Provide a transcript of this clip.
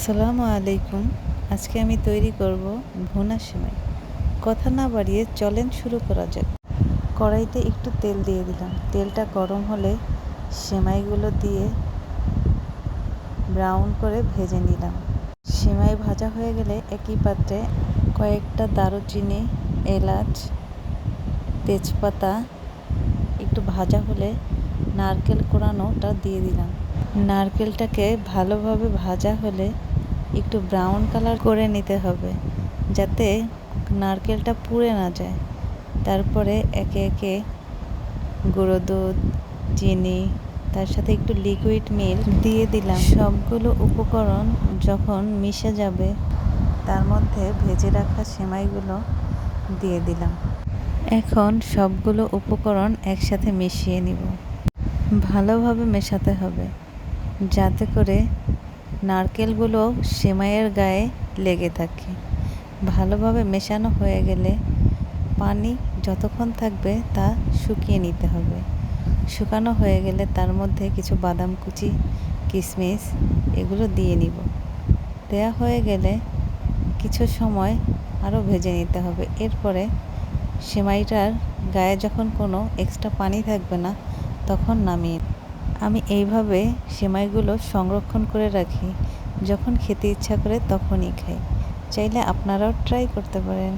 আসসালামু আলাইকুম। আজকে আমি তৈরি করব ভুনা সেমাই। কথা না বাড়িয়ে চলেন শুরু করা যাক। কড়াইতে একটু তেল দিয়ে দিলাম। তেলটা গরম হলে সেমাইগুলো দিয়ে ব্রাউন করে ভেজে নিলাম। সেমাই ভাজা হয়ে গেলে একই পাত্রে কয়েকটা দারুচিনি, এলাচ, তেজপাতা একটু ভাজা হলে নারকেল কোড়ানোটা দিয়ে দিলাম। নারকেলটাকে ভালোভাবে ভাজা হলে একটু ব্রাউন কালার করে নিতে হবে, যাতে নারকেলটা পুড়ে না যায়। তারপরে একে একে গুঁড়ো দুধ, চিনি, তার সাথে একটু লিকুইড মিল্ক দিয়ে দিলাম। সবগুলো উপকরণ যখন মিশে যাবে, তার মধ্যে ভেজে রাখা সেমাইগুলো দিয়ে দিলাম। এখন সবগুলো উপকরণ একসাথে মিশিয়ে নিব। ভালোভাবে মেশাতে হবে, যাতে করে নারকেলগুলো সেমাইয়ের গায়ে লেগে থাকে। ভালোভাবে মেশানো হয়ে গেলে পানি যতক্ষণ থাকবে তা শুকিয়ে নিতে হবে। শুকানো হয়ে গেলে তার মধ্যে কিছু বাদাম কুচি, কিশমিশ এগুলো দিয়ে নিব। দেয়া হয়ে গেলে কিছু সময় আরও ভেজে নিতে হবে। এরপরে সেমাইটার গায়ে যখন কোনো এক্সট্রা পানি থাকবে না, তখন নামিয়ে। আমি এইভাবে সেমাইগুলো সংরক্ষণ করে রাখি, যখন খেতে ইচ্ছা করে তখনই খাই। চাইলে আপনারাও ট্রাই করতে পারেন।